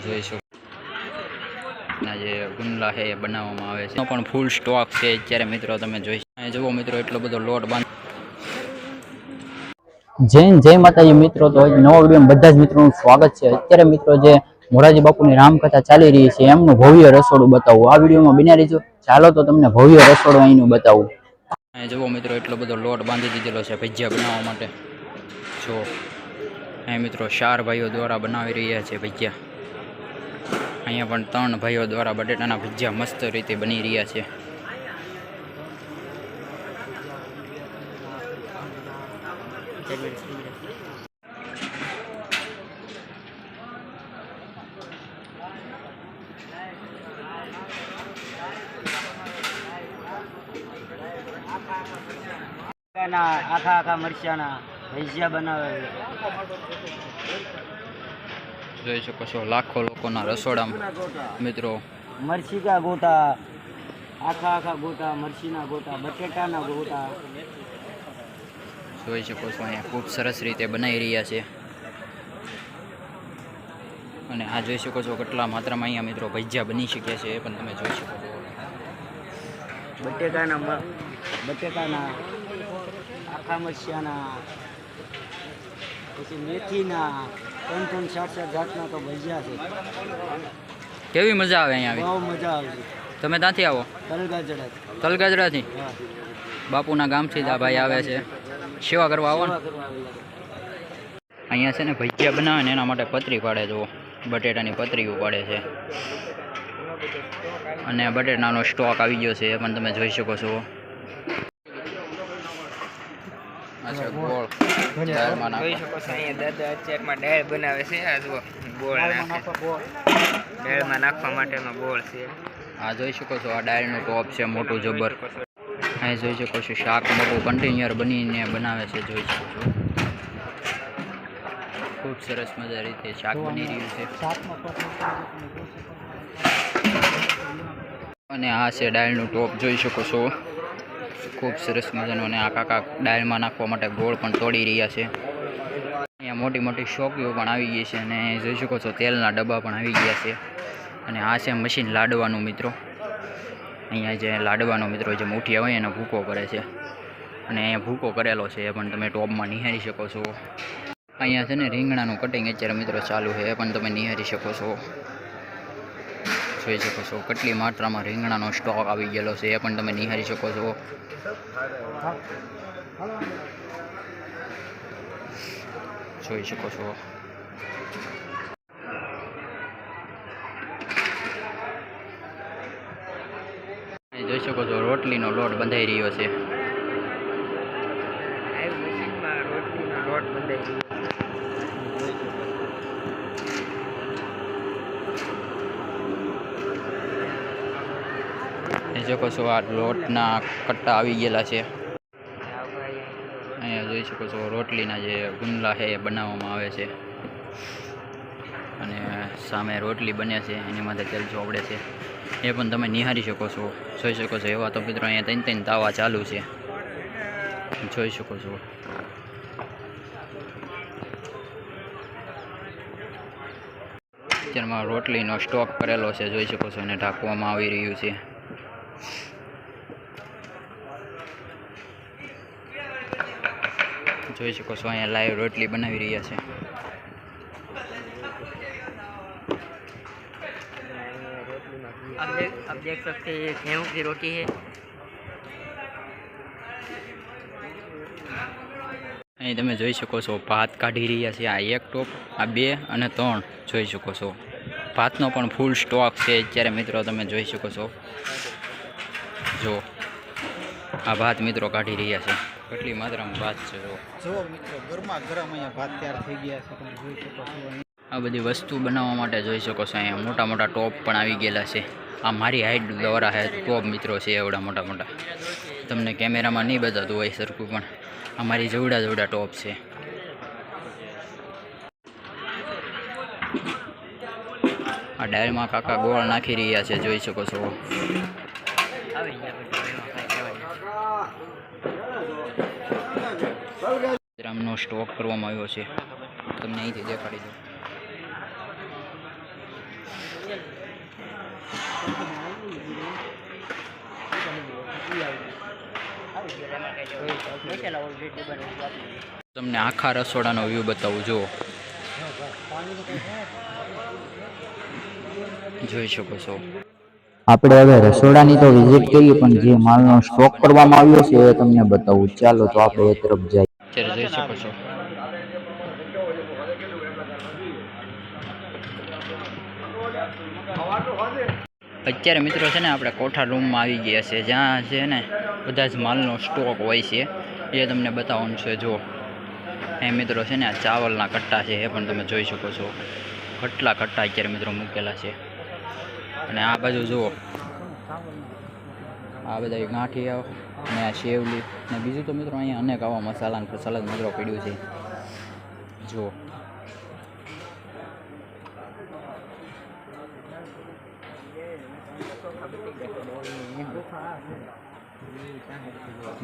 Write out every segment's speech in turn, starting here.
જોઈશું જે ગુંદલા છે એ બનાવવામાં આવે છે પણ ફૂલ સ્ટોક છે અત્યારે મિત્રો તમે જોઈ જુઓ મિત્રો એટલો બધો લોટ બાંધ જય માતાજી મિત્રો. તો નવા વિડીયોમાં બધા જ મિત્રોનું સ્વાગત છે. અત્યારે મિત્રો જે મોરારજી બાપુની રામકથા ચાલી રહી છે એમનું ભવ્ય રસોડું બતાવું. આ વિડીયોમાં બન્યા રહીજો. ચાલો તો તમને ભવ્ય રસોડું અહીંનું બતાવું. જુઓ મિત્રો એટલો બધો લોટ બાંધી દીધેલો છે ભજીયા બનાવવા માટે. જો અહીં મિત્રો 4 ભાઈઓ દ્વારા બનાવી રહ્યા છે ભજીયા. અહીંયા પણ 3 ભાઈઓ દ્વારા બટેટાના ભજીયા મસ્ત રીતે બની રહ્યા છે. આખા મરચાના ભજીયા બનાવે જોઈ શકો છો લાખો લોકોના રસોડામાં મિત્રો મરચી કા ગોટા, આખા ગોટા, મરચીના ગોટા, બટેટાના ગોટા જોઈ શકો છો અહીંયા ખૂબ સરસ રીતે બનાવી રહ્યા છે. અને આ જોઈ શકો છો કેટલા માત્રામાં અહીંયા મિત્રો ભજીયા બની શક્યા છે એ પણ તમે જોઈ શકો છો. બટેટાના આખા મરચાના, પછી મેથીના 3-4 જાતના તો ભજીયા છે. કેવી મજા આવે અહીંયા બહુ મજા આવે છે. તમે ત્યાંથી આવો? તલગાજરાથી બાપુના ગામથી જ આ ભાઈ આવે છે. સેવા કરવા આવો ને. અહીંયા છે ને ભજીયા બનાવે ને એના માટે પતરી પાડે. જુઓ બટેટાની પતરી ઉપાડે છે અને બટેટાનો સ્ટોક આવી ગયો છે એ પણ તમે જોઈ શકો છો. અચ્છા ગોળ દાળમાં જોઈ શકો છો અહીંયા દાદા અત્યારમાં દાળ બનાવે છે. આ જુઓ ગોળ નાખે, દાળમાં નાખવા માટેનો ગોળ છે. આ જોઈ શકો છો આ દાળનું ટોપ છે મોટું જબર. અહીં જોઈ શકો છો શાક મોટું કન્ટેનર બનીને બનાવે છે. જોઈ શકો છો ખૂબ સરસ મજા રીતે શાક બની રહ્યું છે. અને આ છે દાળનું ટોપ જોઈ શકો છો ખૂબ સરસ મજાનું. અને આ કાકા દાળમાં નાખવા માટે ગોળ પણ તોડી રહ્યા છે. અહીંયા મોટી મોટી શોકીઓ પણ આવી ગઈ છે અને જોઈ શકો છો તેલના ડબ્બા પણ આવી ગયા છે. અને આ છે મશીન લાડવાનું મિત્રો. અહીંયા જે લાડવાનો મિત્રો જે મુઠિયા હોય એનો ભૂકો કરે છે અને અહીંયા ભૂકો કરેલો છે એ પણ તમે ટોપમાં નિહાળી શકો છો. અહીંયા છે ને રીંગણાનું કટિંગ અત્યારે મિત્રો ચાલુ છે એ પણ તમે નિહાળી શકો છો. જોઈ શકો છો કેટલી માત્રામાં રીંગણાનો સ્ટોક આવી ગયેલો છે એ પણ તમે નિહાળી શકો છો. જોઈ શકો છો જોઈ શકો છો રોટલીનો લોટ બંધાઈ રહ્યો છે. મશીનમાં રોટલીનો લોટ બંધાઈ શકો છો આ લોટના કટ્ટા આવી ગયેલા છે. અહીંયા જોઈ શકો છો રોટલીના જે ગુંદલા છે એ બનાવવામાં આવે છે અને સામે રોટલી બને છે એની માથે તેલ ચોપડે છે એ પણ તમે નિહાળી શકો છો. જોઈ શકો છો એવા તો મિત્રો અહીંયા 3 તાવા ચાલુ છે. જોઈ શકો છો અત્યારમાં રોટલીનો સ્ટોક કરેલો છે. જોઈ શકો છો એને ઢાંકવામાં આવી રહ્યું છે. જોઈ શકો છો અહીંયા લાઈવ રોટલી બનાવી રહ્યા છે. आप देख सकते हैं ये गेहूं की रोटी है. અહીં તમે જોઈ શકો છો ભાત કાઢી રહ્યા છે. આ 1 ટોપ, આ 2 અને 3 જોઈ શકો છો. ભાતનો પણ ફૂલ સ્ટોક છે અત્યારે મિત્રો તમે જોઈ શકો છો. જો આ ભાત મિત્રો કાઢી રહ્યા છે. કેટલી માત્રામાં ભાત છે જો મિત્રો ગરમા ગરમ અહીંયા ભાત તૈયાર થઈ ગયા છે. તમે જોઈ શકો છો આ બધી વસ્તુ બનાવવા માટે જોઈ શકો છો અહીંયા મોટા મોટા ટોપ પણ આવી ગયેલા છે. આ મારી હાઈટ દ્વારા છે ટોપ મિત્રો છે એવડા મોટા મોટા. તમને કેમેરામાં નહીં બતાતું હોય સરખું પણ અમારી જવડા ટોપ છે. આ દાળમાં કાકા ગોળ નાખી રહ્યા છે. જોઈ શકો છો ગ્રામનો સ્ટોક કરવામાં આવ્યો છે. તમને અહીંથી દેખાડી દઉં. તમને આખા રસોડાનો વ્યૂ બતાવું જુઓ, જોઈ શકો છો. આપણે હવે રસોડાની તો વિઝિટ કરી, પણ જે માલનો સ્ટોક કરવામાં આવ્યો છે એ તમને બતાવું. ચાલો તો આપણે એ તરફ જઈએ. અત્યારે જોઈ શકો છો. અત્યારે મિત્રો છે ને આપણે કોઠા રૂમમાં આવી ગયા છે, જ્યાં છે ને બધા જ માલનો સ્ટોક હોય છે એ તમને બતાવવાનું છે. જો એ મિત્રો છે ને આ ચાવલના કટ્ટા છે, એ પણ તમે જોઈ શકો છો. કેટલા કટ્ટા અત્યારે મિત્રો મૂકેલા છે. અને આ બાજુ જુઓ, આ બધા ગાંઠિયા અને આ શેવલી ને બીજું તો મિત્રો અહીંયા અનેક આવા મસાલા અને સલાદ મિત્રો પડ્યું છે. જુઓ,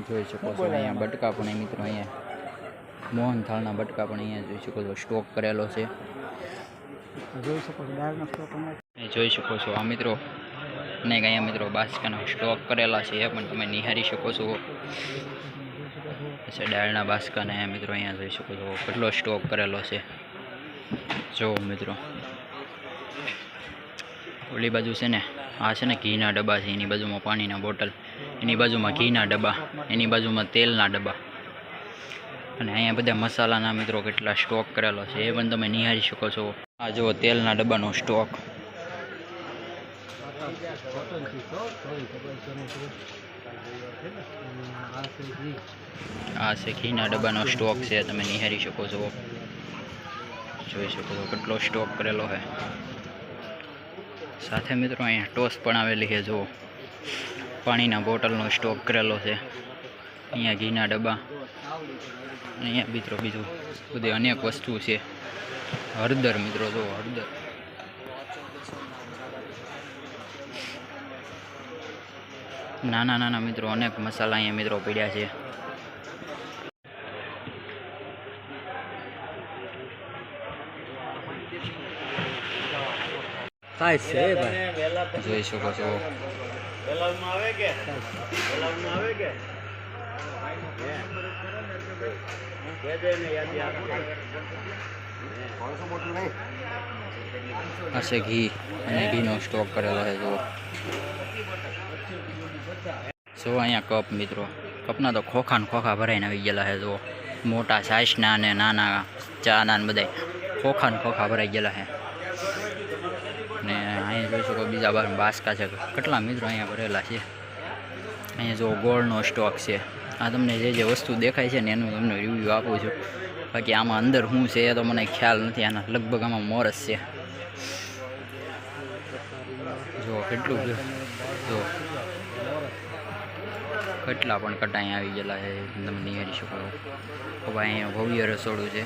જોઈ શકો છો. અહીંયા બટકા પણ મિત્રો અહીંયા મોહનથાળના બટકા પણ અહીંયા જોઈ શકો છો, સ્ટોક કરેલો છે. જોઈ શકો છો આ મિત્રો અનેક અહીંયા મિત્રો બાસકાનો સ્ટોક કરેલા છે, એ પણ તમે નિહાળી શકો છો. પછી દાળના બાસકાને મિત્રો અહીંયા જોઈ શકો છો કેટલો સ્ટોક કરેલો છે. જો મિત્રો ઓલી બાજુ છે ને આ છે ને ઘીના ડબ્બા છે, એની બાજુમાં પાણીના બોટલ, એની બાજુમાં ઘીના ડબ્બા, એની બાજુમાં તેલના ડબ્બા, અને અહીંયા બધા મસાલાના મિત્રો કેટલા સ્ટોક કરેલો છે, એ પણ તમે નિહાળી શકો છો. આ જુઓ તેલના ડબ્બાનો સ્ટોક. આ છે ઘીના ડબ્બાનો સ્ટોક છે, તમે નિહાળી શકો છો. જોઈ શકો છો કેટલો સ્ટોક કરેલો છે. સાથે મિત્રો અહીંયા ટોસ પણ આવેલી છે. જુઓ પાણીના બોટલનો સ્ટોક કરેલો છે, અહીંયા ઘીના ડબ્બા, અને અહીંયા મિત્રો બીજું બધી અનેક વસ્તુ છે. હળદર મિત્રો જુઓ, હળદર, નાના નાના મિત્રો અનેક મસાલા અહીંયા મિત્રો પડ્યા છે. જોઈ શકો છો. હશે ઘી અને ઘીનો સ્ટોક કરેલો છે. જો અહીંયા કપ મિત્રો, કપના તો ખોખા ને ખોખા ભરાઈને આવી ગયેલા છે. જો મોટા સાઈઝના અને નાના ચાના ને બધા ખોખા ને ખોખા ભરાઈ ગયેલા છે. ને અહીંયા જોઈ શકો બીજા બાર બાસકા છે, કેટલા મિત્રો અહીંયા ભરેલા છે. અહીંયા જો ગોળનો સ્ટોક છે. આ તમને જે જે વસ્તુ દેખાય છે ને એનું તમને રિવ્યૂ આપું છું. બાકી આમાં અંદર શું છે એ તો મને ખ્યાલ નથી. આના લગભગ આમાં મોરસ છે. જો કેટલું, જો કેટલા પણ કટાઈ આવી ગયેલા છે, તમે નિહાળી શકો. હવે અહીંયા ભવ્ય રસોડું છે.